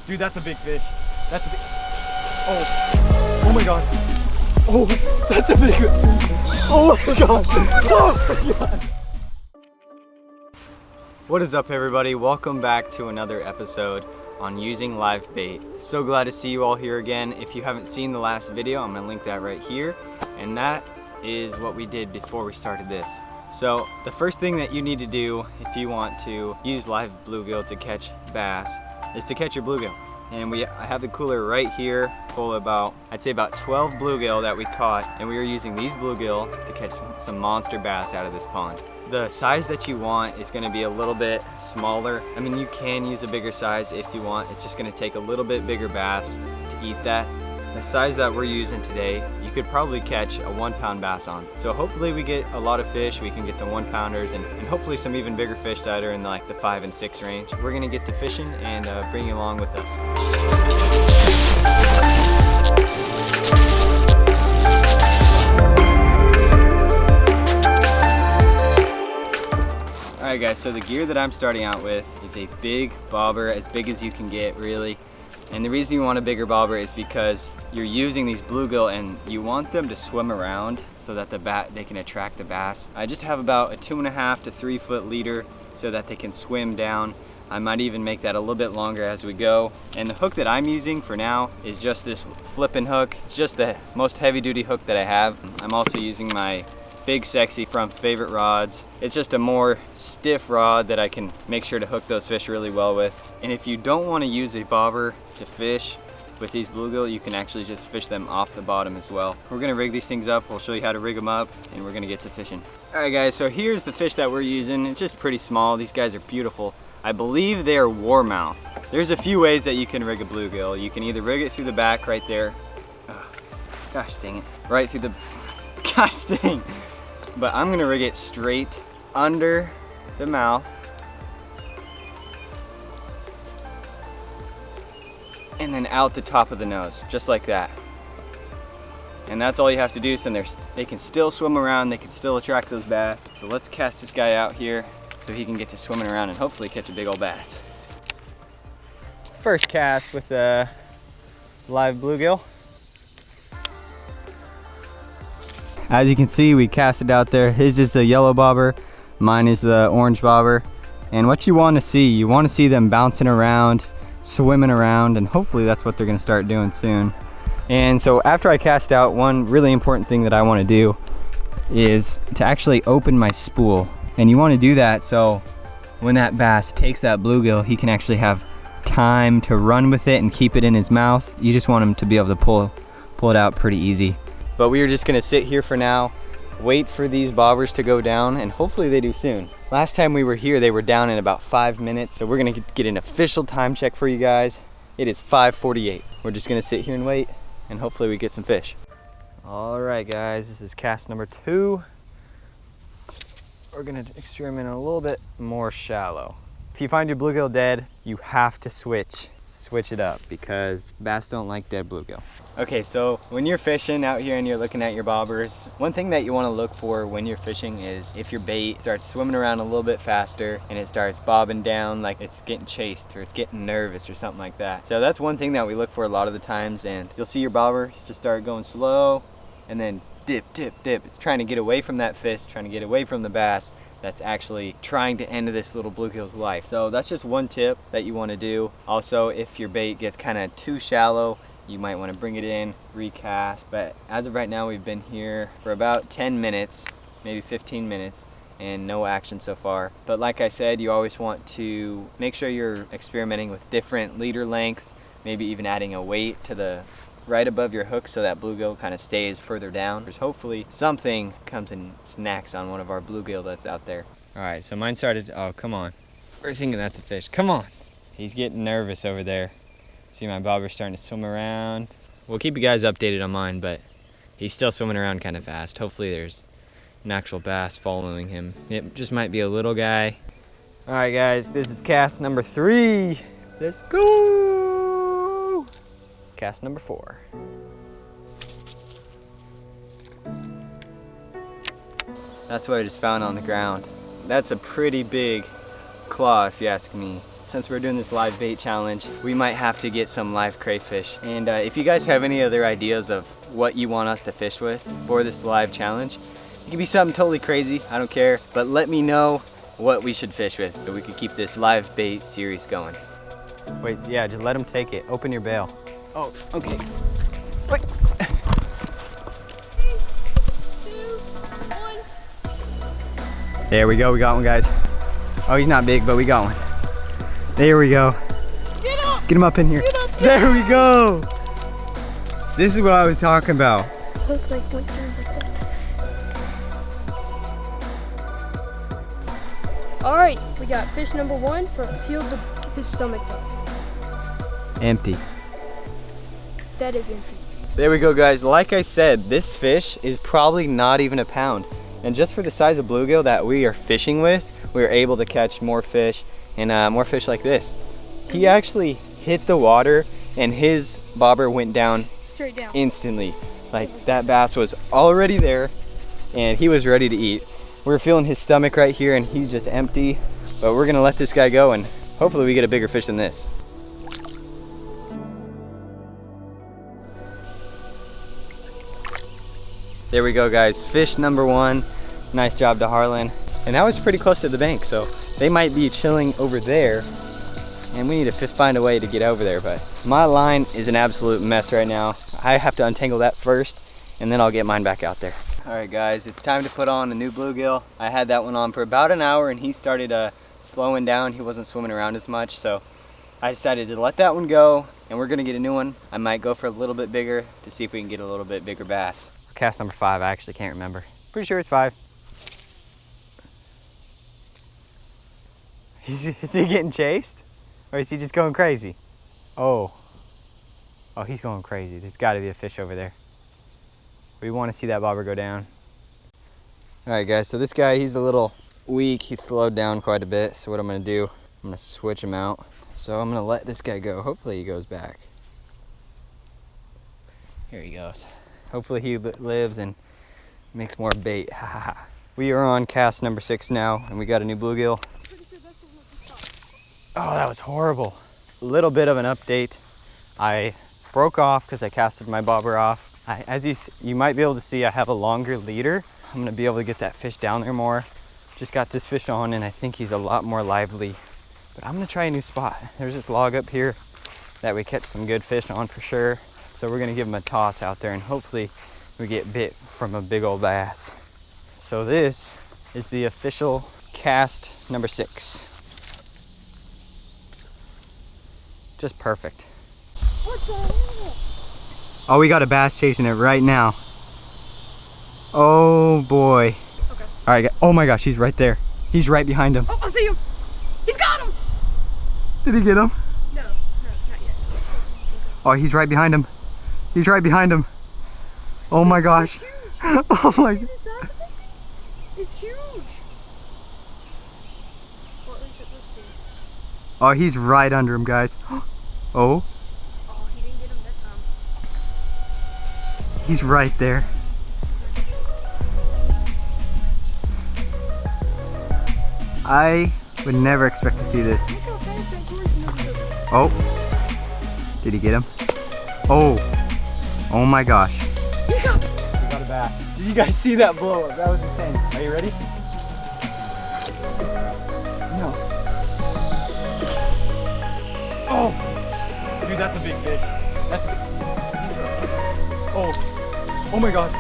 Dude, that's a big fish. That's a big... Oh. Oh my god. Oh, that's a big... Oh my god. Oh my god. What is up, everybody? Welcome back to another episode on using live bait. So glad to see you all here again. If you haven't seen the last video, I'm gonna link that right here. And that is what we did before we started this. So the first thing that you need to do if you want to use live bluegill to catch bass is to catch your bluegill. And I have the cooler right here full of I'd say about 12 bluegill that we caught, and we are using these bluegill to catch some monster bass out of this pond. The size that you want is going to be a little bit smaller. I mean, you can use a bigger size if you want. It's just going to take a little bit bigger bass to eat that. The size that we're using today, you could probably catch a 1-pound bass on. So hopefully we get a lot of fish. We can get some 1-pounders and hopefully some even bigger fish that are in like the 5 and 6 range. We're gonna get to fishing and bring you along with us. Alright guys, so the gear that I'm starting out with is a big bobber, as big as you can get really. And the reason you want a bigger bobber is because you're using these bluegill and you want them to swim around so that they can attract the bass. I just have about a 2.5 to 3 foot leader so that they can swim down. I might even make that a little bit longer as we go. And the hook that I'm using for now is just this flipping hook. It's just the most heavy duty hook that I have. I'm also using my Big Sexy from Favorite Rods. It's just a more stiff rod that I can make sure to hook those fish really well with. And if you don't want to use a bobber to fish with these bluegill, you can actually just fish them off the bottom as well. We're gonna rig these things up, we'll show you how to rig them up, and we're gonna get to fishing. Alright guys, so here's the fish that we're using. It's just pretty small. These guys are beautiful. I believe they are warmouth. There's a few ways that you can rig a bluegill. You can either rig it through the back right there. Oh, gosh dang it. Right through the... Gosh dang. But I'm gonna rig it straight under the mouth. And then out the top of the nose, just like that. And that's all you have to do, so they can still swim around, they can still attract those bass. So let's cast this guy out here so he can get to swimming around and hopefully catch a big old bass. First cast with the live bluegill. As you can see, we cast it out there. His is the yellow bobber, mine is the orange bobber. And what you want to see them bouncing around, swimming around, and hopefully that's what they're going to start doing soon. And so after I cast out, one really important thing that I want to do is to actually open my spool. And you want to do that so when that bass takes that bluegill, he can actually have time to run with it and keep it in his mouth. You just want him to be able to pull it out pretty easy. But we are just gonna sit here for now, wait for these bobbers to go down, and hopefully they do soon. Last time we were here, they were down in about 5 minutes, so we're gonna get an official time check for you guys. It is 5:48. We're just gonna sit here and wait, and hopefully we get some fish. All right, guys, this is cast number 2. We're gonna experiment a little bit more shallow. If you find your bluegill dead, you have to switch it up because bass don't like dead bluegill. Okay, so when you're fishing out here and you're looking at your bobbers, one thing that you want to look for when you're fishing is if your bait starts swimming around a little bit faster and it starts bobbing down like it's getting chased or it's getting nervous or something like that. So that's one thing that we look for a lot of the times, and you'll see your bobbers just start going slow and then dip, dip, dip. It's trying to get away from that fish, trying to get away from the bass that's actually trying to end this little bluegill's life. So that's just one tip that you want to do. Also, if your bait gets kind of too shallow, you might want to bring it in, recast. But as of right now, we've been here for about 10 minutes, maybe 15 minutes, and no action so far. But like I said, you always want to make sure you're experimenting with different leader lengths, maybe even adding a weight to the right above your hook so that bluegill kind of stays further down. Because hopefully something comes and snacks on one of our bluegill that's out there. All right, so mine started, oh, come on. We're thinking that's a fish, come on. He's getting nervous over there. See my bobber starting to swim around. We'll keep you guys updated on mine, but he's still swimming around kind of fast. Hopefully there's an actual bass following him. It just might be a little guy. All right, guys, this is cast number 3. Let's go. Cast number 4. That's what I just found on the ground. That's a pretty big claw, if you ask me. since we're doing this live bait challenge, we might have to get some live crayfish. And if you guys have any other ideas of what you want us to fish with for this live challenge, it could be something totally crazy, I don't care, but let me know what we should fish with so we can keep this live bait series going. Wait, yeah, just let him take it. Open your bail. Oh, okay. Wait. 3, 2, 1. There we go, we got one, guys. Oh, he's not big, but we got one. There we go. Get him up in here. There we go. This is what I was talking about. Looks like winter. All right, we got fish number 1 for filled his stomach up. Empty. That is empty. There we go, guys. Like I said, this fish is probably not even a pound. And just for the size of bluegill that we are fishing with, we were able to catch more fish and more fish like this. He actually hit the water and his bobber went down straight down instantly. Like that bass was already there and he was ready to eat. We're feeling his stomach right here and he's just empty, but we're gonna let this guy go and hopefully we get a bigger fish than this. There we go, guys. Fish number 1. Nice job to Harlan. And that was pretty close to the bank, so they might be chilling over there and we need to find a way to get over there, but my line is an absolute mess right now. I have to untangle that first and then I'll get mine back out there. All right, guys, it's time to put on a new bluegill. I had that one on for about an hour and he started slowing down. He wasn't swimming around as much, so I decided to let that one go and we're gonna get a new one. I might go for a little bit bigger to see if we can get a little bit bigger bass. Cast number 5, I actually can't remember. Pretty sure it's 5. Is he getting chased? Or is he just going crazy? Oh, he's going crazy. There's gotta be a fish over there. We wanna see that bobber go down. All right, guys, so this guy, he's a little weak. He's slowed down quite a bit. So what I'm gonna do, I'm gonna switch him out. So I'm gonna let this guy go. Hopefully he goes back. Here he goes. Hopefully he lives and makes more bait. We are on cast number 6 now and we got a new bluegill. Oh, that was horrible. A little bit of an update. I broke off because I casted my bobber off. As you might be able to see, I have a longer leader. I'm gonna be able to get that fish down there more. Just got this fish on and I think he's a lot more lively. But I'm gonna try a new spot. There's this log up here that we catch some good fish on for sure. So we're gonna give him a toss out there and hopefully we get bit from a big old bass. So this is the official cast number 6. Just perfect. Oh, we got a bass chasing it right now. Oh boy. Okay. All right, oh my gosh, he's right there. He's right behind him. Oh, I see him. He's got him. Did he get him? No, not yet. Oh, he's right behind him. He's right behind him. Oh my gosh. Oh my god. It's huge. Or at least it looks big. Oh, he's right under him, guys. Oh. Oh, he didn't get him that time. He's right there. I would never expect to see this. Look how fast that George moves. Oh. Did he get him? Oh. Oh my gosh. We got a bass. Did you guys see that blow up? That was insane. Are you ready? No. Oh. Dude, that's a big fish. That's a big. Oh. Oh my god.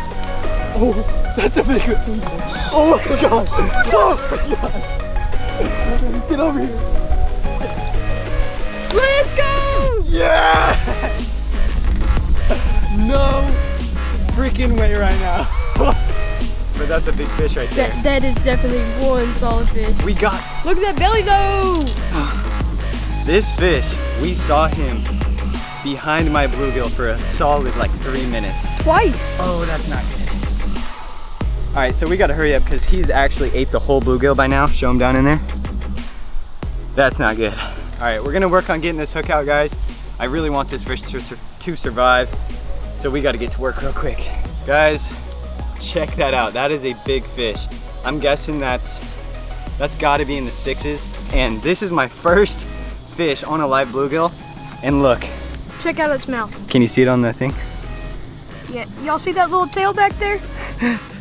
Oh, that's a big one. Oh my god. Oh my god. Get over here. Let's go! Yeah! No freaking way right now. But that's a big fish right there. That is definitely one solid fish. We got. Look at that belly though! This fish, we saw him behind my bluegill for a solid like 3 minutes. Twice. Oh, that's not good. All right, so we gotta hurry up because he's actually ate the whole bluegill by now. Show him down in there. That's not good. All right, we're gonna work on getting this hook out, guys. I really want this fish to survive, so we gotta get to work real quick. Guys, check that out. That is a big fish. I'm guessing that's gotta be in the 6s, and this is my first fish on a live bluegill. And look, Check out its mouth. can you see it on the thing? Yeah, y'all see that little tail back there?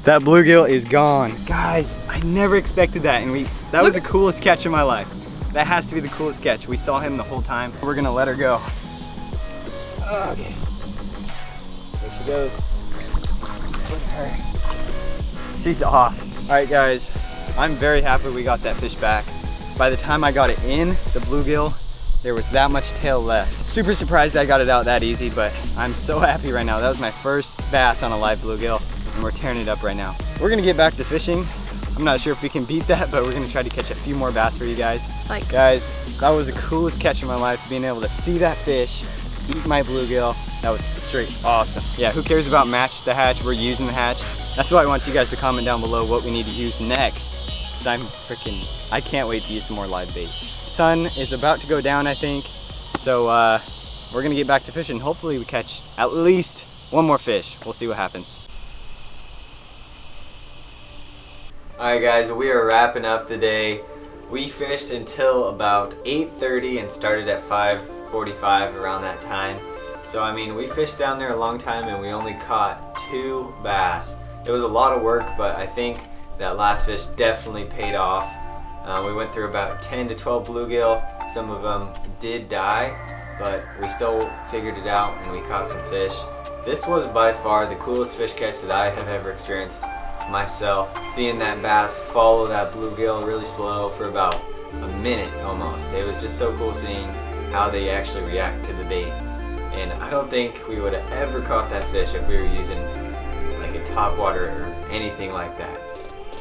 That bluegill is gone. Guys, I never expected that, and that was the coolest catch of my life. That has to be the coolest catch. We saw him the whole time. We're gonna let her go. Okay. There she goes. Look at her. She's off. All right, guys, I'm very happy we got that fish back. By the time I got it in, the bluegill, there was that much tail left. Super surprised I got it out that easy, but I'm so happy right now. That was my first bass on a live bluegill, and we're tearing it up right now. We're gonna get back to fishing. I'm not sure if we can beat that, but we're gonna try to catch a few more bass for you guys. Guys, that was the coolest catch of my life, being able to see that fish, eat my bluegill. That was straight awesome. Yeah, who cares about match the hatch? We're using the hatch. That's why I want you guys to comment down below what we need to use next. Cause I can't wait to use some more live bait. Sun is about to go down, I think. So we're gonna get back to fishing. Hopefully we catch at least one more fish. We'll see what happens. Alright guys, we are wrapping up the day. We fished until about 8:30 and started at 5:45 around that time. So I mean, we fished down there a long time and we only caught 2 bass. It was a lot of work, but I think that last fish definitely paid off. We went through about 10 to 12 bluegill. Some of them did die, but we still figured it out and we caught some fish. This was by far the coolest fish catch that I have ever experienced myself. Seeing that bass follow that bluegill really slow for about a minute almost. It was just so cool seeing how they actually react to the bait. And I don't think we would have ever caught that fish if we were using like a topwater or anything like that.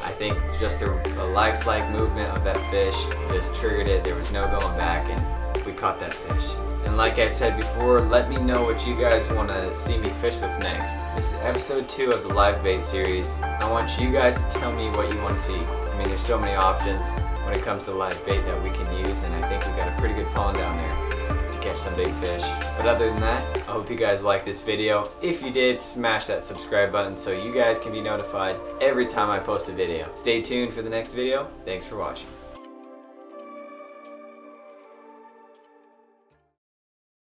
I think just the lifelike movement of that fish just triggered it. There was no going back and we caught that fish. And like I said before, let me know what you guys want to see me fish with next. This is episode 2 of the live bait series. I want you guys to tell me what you want to see. I mean, there's so many options when it comes to live bait that we can use, and I think we've got a pretty good pond down there to catch some big fish. But other than that, I hope you guys liked this video. If you did, smash that subscribe button so you guys can be notified every time I post a video. Stay tuned for the next video. Thanks for watching.